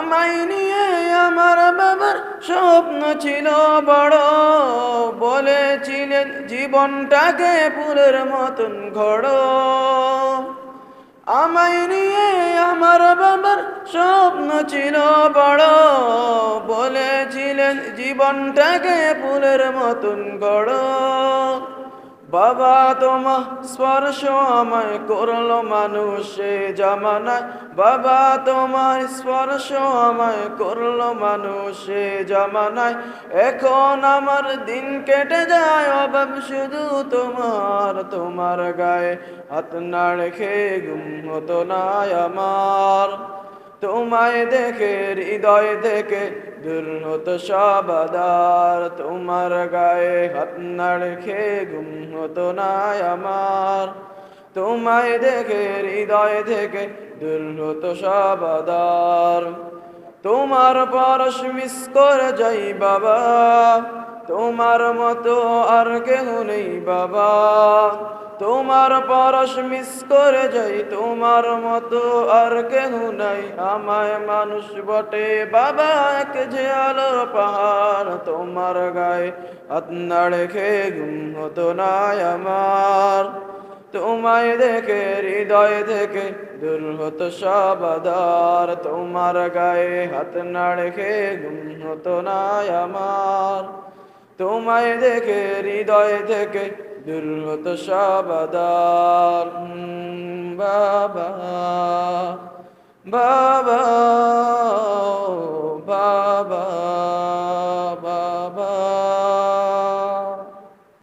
আমায় নিয়ে আমার বাবার স্বপ্ন ছিল বড়, বলেছিলেন জীবনটাকে ফুলের মতন ঘড়ো। আমায় নিয়ে আমার বাবার স্বপ্ন ছিল বড়, বলেছিলেন জীবনটাকে ফুলের মতন গড়ো। বাবা তোমার স্পর্শ আমায় করলো মানুষ সে জামানায়, বাবা তোমার স্পর্শ আমায় করলো মানুষ সে জামানায়। এখন আমার দিন কেটে যায় অভাব শুধু তোমার, তোমার গায়ে হাত না রেখে ঘুম হতো না আমার। তোমায় দেখে হৃদয় থেকে দূর হতো সব আধার, তোমার গায়ে হাত না রেখে ঘুম হতো না আমার। তোমায় দেখে হৃদয় থেকে দূর হতো সব আধার। তোমার পরশ মিস করে যাই বাবা, তোমার মতো আর কেহ নেই বাবা। তোমার পরশ মিস করে যাই, তোমার মতো আর কেহ নাই। আমায় মানুষ বটে বাবা এক যে আলোর পাহাড়, তোমার গায়ে হাত না রেখে ঘুম হতো না আমার। তোমায় দেখে হৃদয় থেকে দূর হতো সব আধার, তোমার গায়ে হাত না রেখে ঘুম হতো না আমার। তোমায় দেখে হৃদয় থেকে দূর হতো সব আধার। বাবা বাবা ও বাবা।